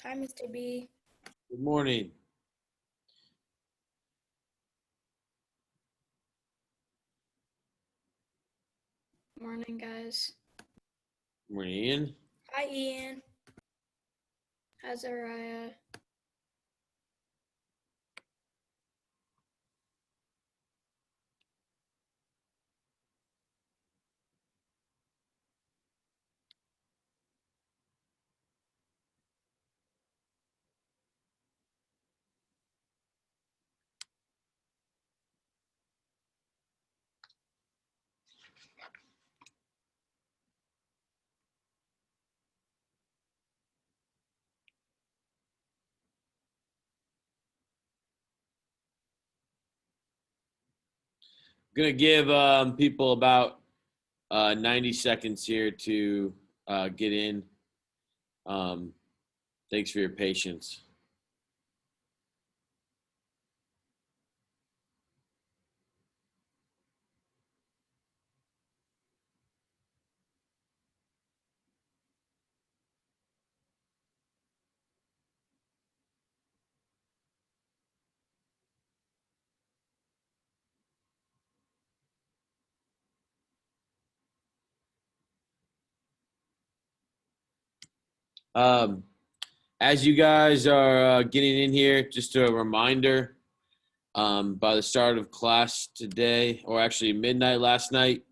Hi, Mr. B. Good morning. Morning, guys. Good morning, Ian. Hi, Ian. Hi, Zariah. I'm gonna give people about 90 seconds here to get in. Um, Thanks for your patience. Um, as you guys are getting in here, just a reminder, by the start of class today, or actually midnight last night,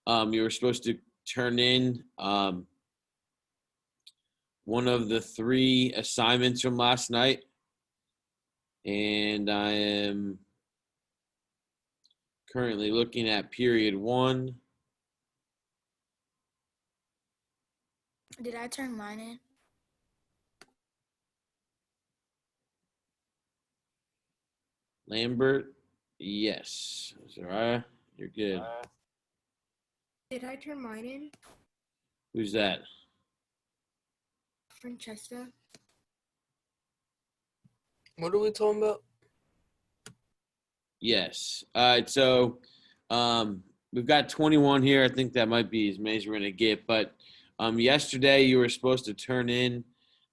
you were supposed to turn in one of the three assignments from last night. And I am currently looking at period one. Did I turn mine in? Lambert, yes. Zariah, you're good. Did I turn mine in? Who's that? Francesca. What are we talking about? Yes. All right. So we've got 21 here. I think that might be as many as we're going to get. But yesterday, you were supposed to turn in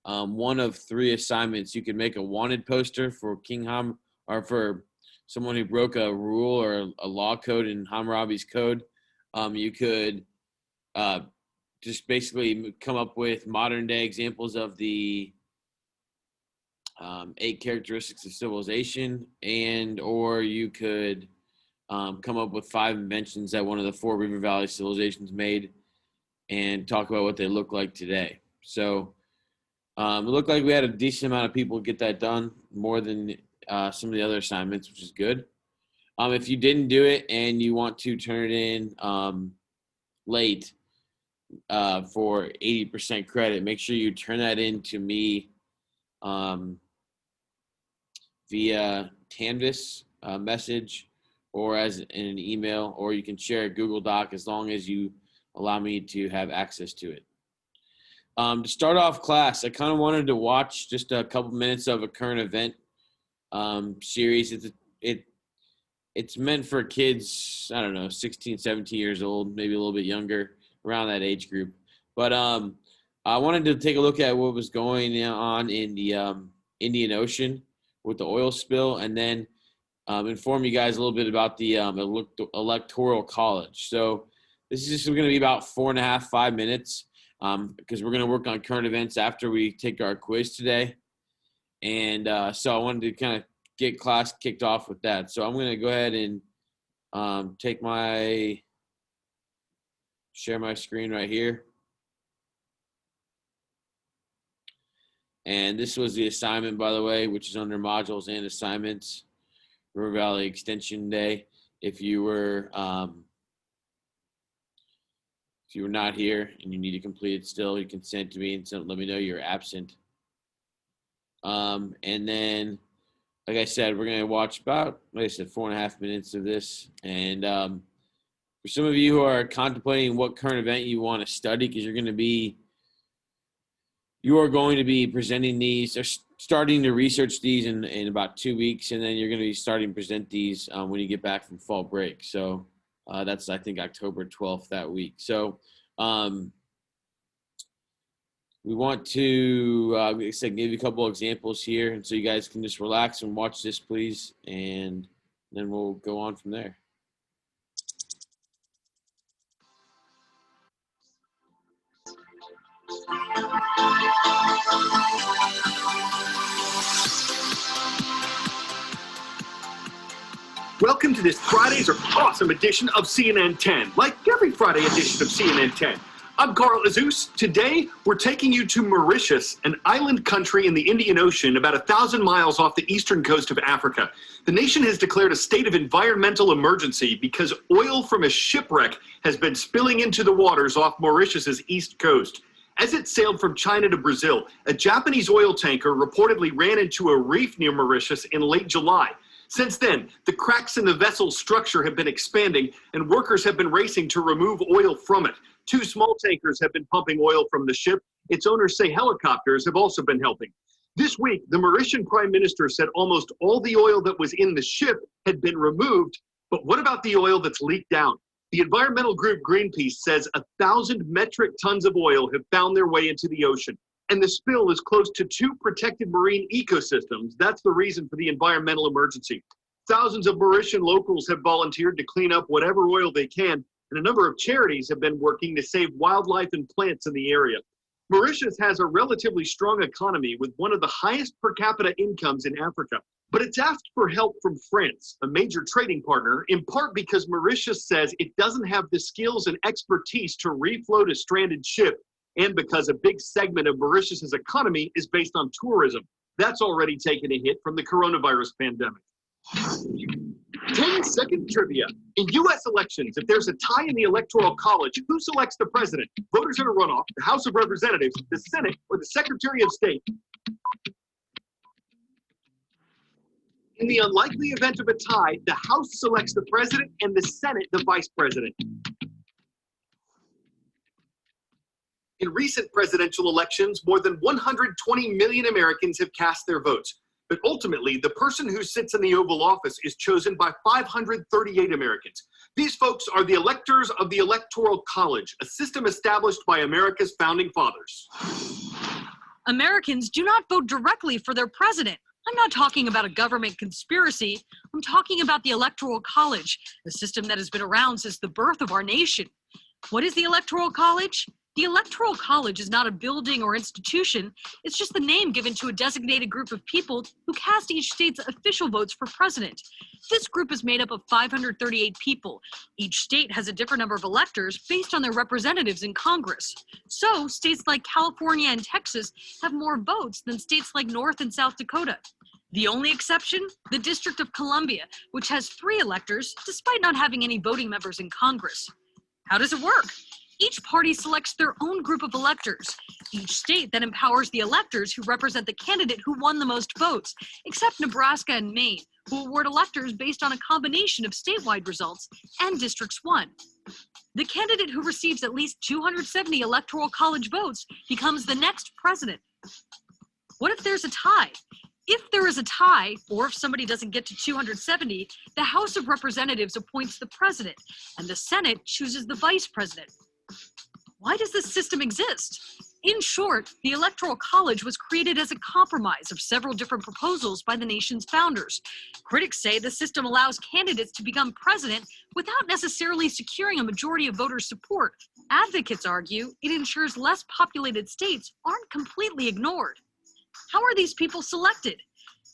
one of three assignments. You could make a wanted poster for King Ham or for someone who broke a rule or a law code in Hammurabi's code. You could just basically come up with modern day examples of the eight characteristics of civilization, and or you could come up with five inventions that one of the four River Valley civilizations made and talk about what they look like today. So it looked like we had a decent amount of people get that done, more than some of the other assignments, which is good. If you didn't do it and you want to turn it in late for 80% credit, make sure you turn that in to me um, via Canvas message or as in an email, or you can share a Google Doc as long as you allow me to have access to it. To start off class, I kind of wanted to watch just a couple minutes of a current event series. It's meant for kids, I don't know, 16, 17 years old, maybe a little bit younger, around that age group. But I wanted to take a look at what was going on in the Indian Ocean with the oil spill, and then inform you guys a little bit about the electoral college. So this is just going to be about 4.5, 5 minutes, because we're going to work on current events after we take our quiz today. And so I wanted to kind of get class kicked off with that. So I'm going to go ahead and share my screen right here. And this was the assignment, by the way, which is under modules and assignments, River Valley Extension Day. If you were not here and you need to complete it still, you can send it to me and let me know you're absent. And then, like I said, we're going to watch about, like I said, 4.5 minutes of this. And for some of you who are contemplating what current event you want to study, because you are going to be presenting these or starting to research these in about 2 weeks, and then you're going to be starting to present these when you get back from fall break. So that's, I think, October 12th that week. So we want to like I said, give you a couple of examples here, and so you guys can just relax and watch this, please, and then we'll go on from there. Welcome to this Friday's awesome edition of CNN 10, like every Friday edition of CNN 10. I'm Carl Azus. Today, we're taking you to Mauritius, an island country in the Indian Ocean about 1,000 miles off the eastern coast of Africa. The nation has declared a state of environmental emergency because oil from a shipwreck has been spilling into the waters off Mauritius's east coast. As it sailed from China to Brazil, a Japanese oil tanker reportedly ran into a reef near Mauritius in late July. Since then, the cracks in the vessel's structure have been expanding, and workers have been racing to remove oil from it. 2 small tankers have been pumping oil from the ship. Its owners say helicopters have also been helping. This week, the Mauritian Prime Minister said almost all the oil that was in the ship had been removed, but what about the oil that's leaked out? The environmental group Greenpeace says 1,000 metric tons of oil have found their way into the ocean. And the spill is close to 2 protected marine ecosystems. That's the reason for the environmental emergency. Thousands of Mauritian locals have volunteered to clean up whatever oil they can, and a number of charities have been working to save wildlife and plants in the area. Mauritius has a relatively strong economy with one of the highest per capita incomes in Africa, but it's asked for help from France, a major trading partner, in part because Mauritius says it doesn't have the skills and expertise to refloat a stranded ship, and because a big segment of Mauritius's economy is based on tourism. That's already taken a hit from the coronavirus pandemic. 10-second trivia. In U.S. elections, if there's a tie in the Electoral College, who selects the president? Voters in a runoff, the House of Representatives, the Senate, or the Secretary of State? In the unlikely event of a tie, the House selects the president and the Senate the vice president. In recent presidential elections, more than 120 million Americans have cast their votes. But ultimately, the person who sits in the Oval Office is chosen by 538 Americans. These folks are the electors of the Electoral College, a system established by America's founding fathers. Americans do not vote directly for their president. I'm not talking about a government conspiracy. I'm talking about the Electoral College, a system that has been around since the birth of our nation. What is the Electoral College? The Electoral College is not a building or institution. It's just the name given to a designated group of people who cast each state's official votes for president. This group is made up of 538 people. Each state has a different number of electors based on their representatives in Congress. So, states like California and Texas have more votes than states like North and South Dakota. The only exception, the District of Columbia, which has 3 electors despite not having any voting members in Congress. How does it work? Each party selects their own group of electors. Each state then empowers the electors who represent the candidate who won the most votes, except Nebraska and Maine, who award electors based on a combination of statewide results and districts won. The candidate who receives at least 270 Electoral College votes becomes the next president. What if there's a tie? If there is a tie, or if somebody doesn't get to 270, the House of Representatives appoints the president, and the Senate chooses the vice president. Why does this system exist? In short, the Electoral College was created as a compromise of several different proposals by the nation's founders. Critics say the system allows candidates to become president without necessarily securing a majority of voters' support. Advocates argue it ensures less populated states aren't completely ignored. How are these people selected?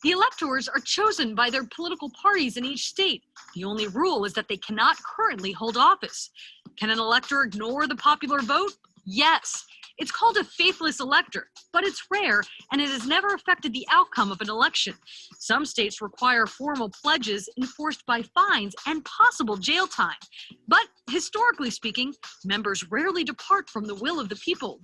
The electors are chosen by their political parties in each state. The only rule is that they cannot currently hold office. Can an elector ignore the popular vote? Yes. It's called a faithless elector, but it's rare and it has never affected the outcome of an election. Some states require formal pledges enforced by fines and possible jail time. But historically speaking, members rarely depart from the will of the people.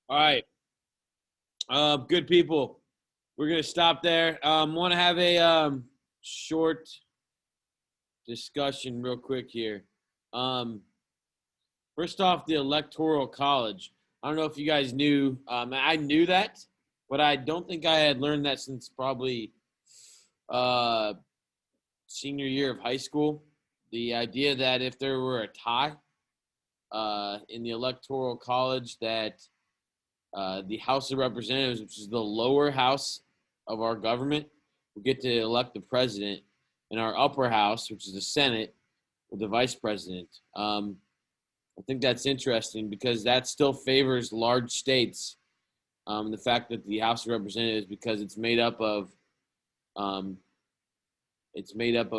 All right. Good people. We're going to stop there. Want to have a short discussion real quick here. First off, the Electoral College. I don't know if you guys knew. I knew that, but I don't think I had learned that since probably senior year of high school. The idea that if there were a tie in the Electoral College, that the House of Representatives, which is the lower house of our government, will get to elect the president, and our upper house, which is the Senate, with the vice president. I think that's interesting because that still favors large states. The fact that the House of Representatives, because it's made up of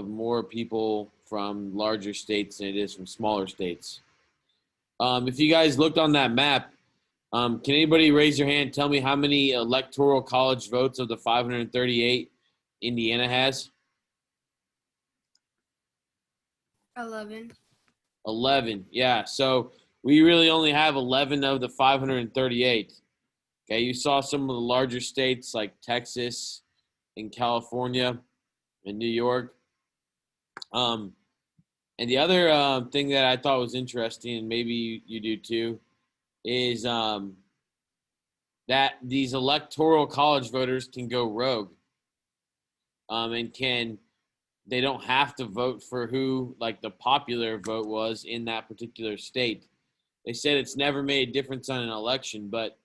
more people from larger states than it is from smaller states. If you guys looked on that map, can anybody raise your hand? Tell me how many electoral college votes of the 538 Indiana has? 11. 11. Yeah. So we really only have 11 of the 538. Okay. You saw some of the larger states like Texas and California and New York. And the other thing that I thought was interesting, and maybe you do too, is that these electoral college voters can go rogue, and they don't have to vote for who like the popular vote was in that particular state. They said it's never made a difference on an election, but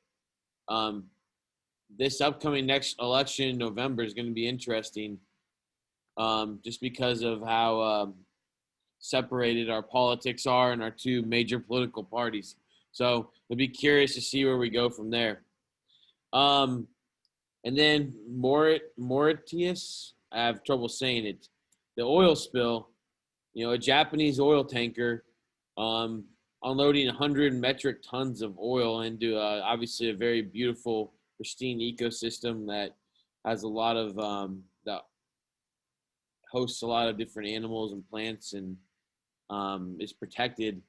this upcoming next election in November is going to be interesting, just because of how separated our politics are in our two major political parties. So we'll be curious to see where we go from there. And then Mauritius, I have trouble saying it. The oil spill, a Japanese oil tanker unloading 100 metric tons of oil into obviously a very beautiful, pristine ecosystem that has a lot of that hosts a lot of different animals and plants and is protected.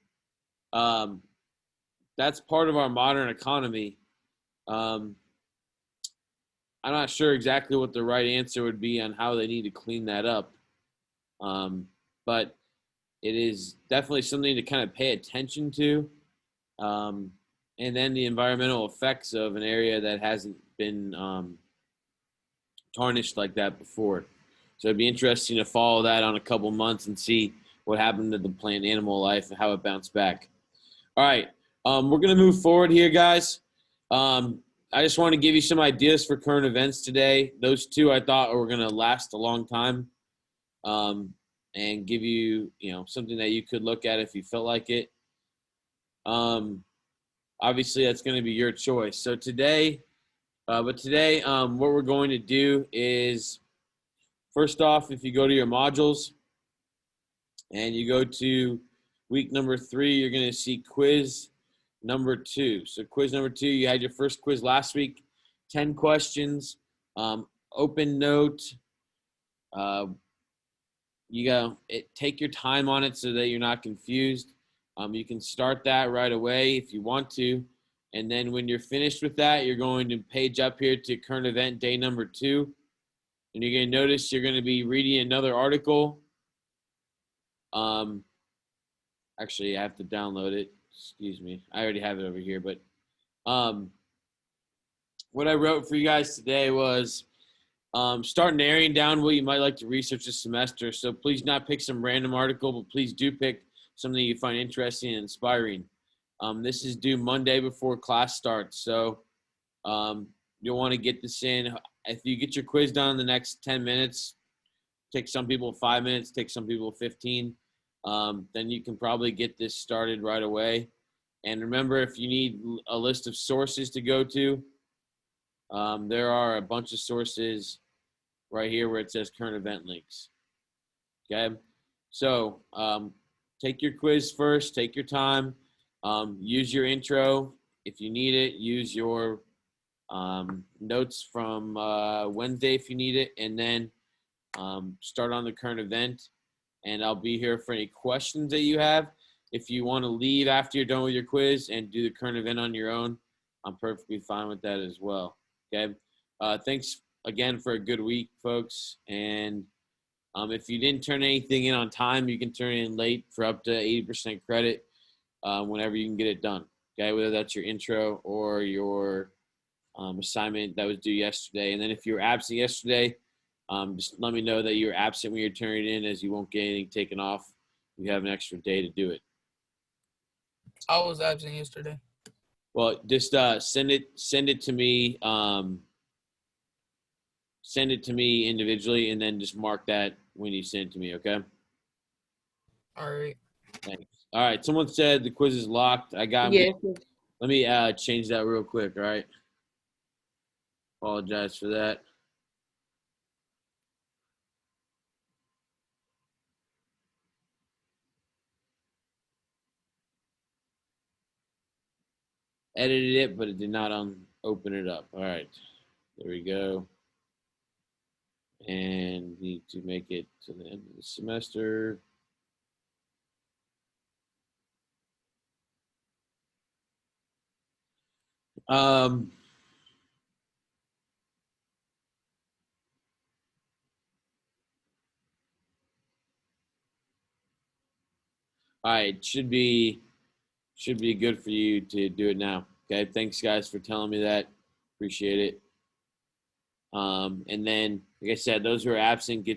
That's part of our modern economy. I'm not sure exactly what the right answer would be on how they need to clean that up. But it is definitely something to kind of pay attention to. And then the environmental effects of an area that hasn't been tarnished like that before. So it'd be interesting to follow that on a couple months and see what happened to the plant animal life and how it bounced back. All right. We're going to move forward here, guys. I just want to give you some ideas for current events today. Those two I thought were going to last a long time, and give you, something that you could look at if you felt like it. Obviously, that's going to be your choice. So today, what we're going to do is, first off, if you go to your modules and you go to week number 3, you're going to see quiz number 2. So quiz number 2, you had your first quiz last week, 10 questions, open note. Take your time on it so that you're not confused. You can start that right away if you want to. And then when you're finished with that, you're going to page up here to current event day number 2. And you're going to notice you're going to be reading another article. Actually, I have to download it. Excuse me. I already have it over here. But what I wrote for you guys today was start narrowing down what you might like to research this semester. So please not pick some random article, but please do pick something you find interesting and inspiring. This is due Monday before class starts. So you'll want to get this in. If you get your quiz done in the next 10 minutes, take some people 5 minutes, take some people 15. Then you can probably get this started right away. And remember, if you need a list of sources to go to, there are a bunch of sources right here where it says current event links. Okay, so take your quiz first, take your time, use your intro. If you need it, use your notes from Wednesday if you need it, and then start on the current event. And I'll be here for any questions that you have. If you want to leave after you're done with your quiz and do the current event on your own, I'm perfectly fine with that as well. Okay. Thanks again for a good week, folks. And if you didn't turn anything in on time, you can turn it in late for up to 80% credit whenever you can get it done. Okay. Whether that's your intro or your assignment that was due yesterday. And then if you were absent yesterday, Just let me know that you're absent when you're turning in, as you won't get anything taken off. You have an extra day to do it. I was absent yesterday. Well, just send it to me. Send it to me individually, and then just mark that when you send it to me. Okay. All right. Thanks. All right. Someone said the quiz is locked. I got. Yes. Let me change that real quick. All right. Apologize for that. Edited it, but it did not open it up. All right. There we go. And need to make it to the end of the semester. All right, should be good for you to do it now. Okay, thanks guys for telling me that. Appreciate it. And then, like I said, those who are absent,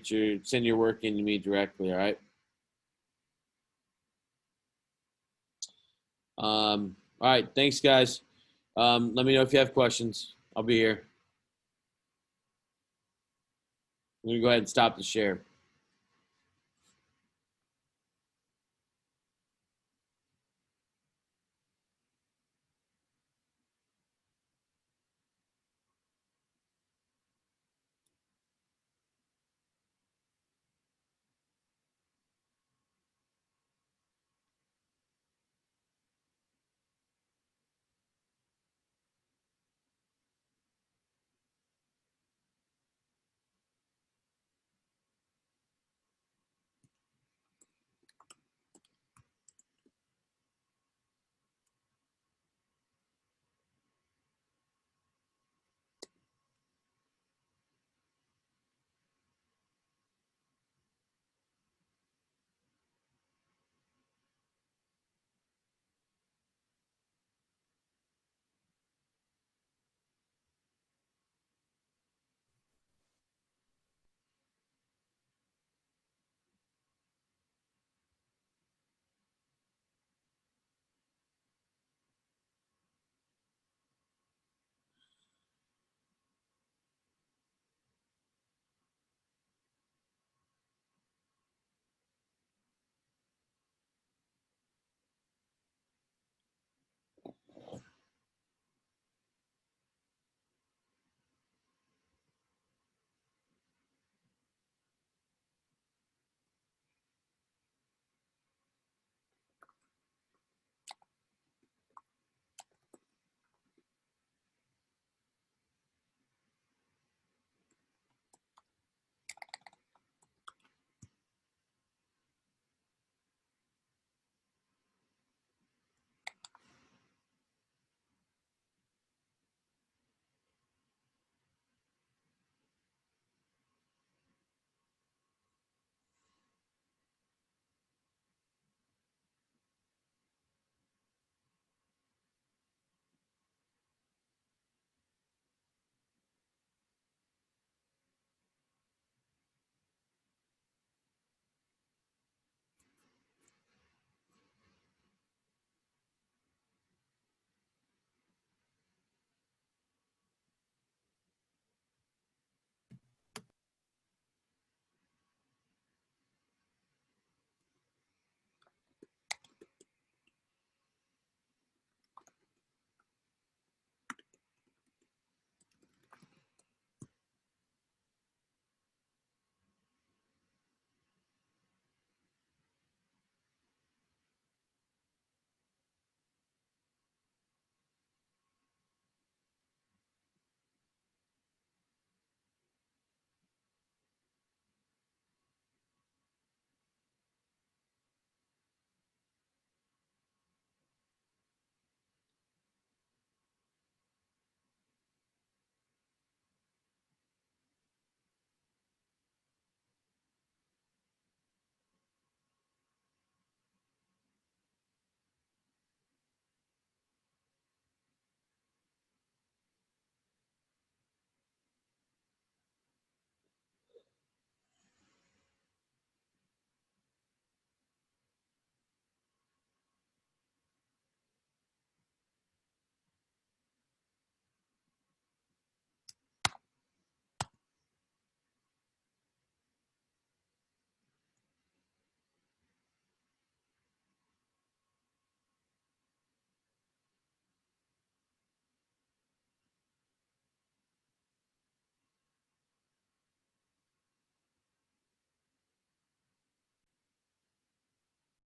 send your work in to me directly. All right. All right, thanks guys. Let me know if you have questions. I'll be here. I'm gonna go ahead and stop the share.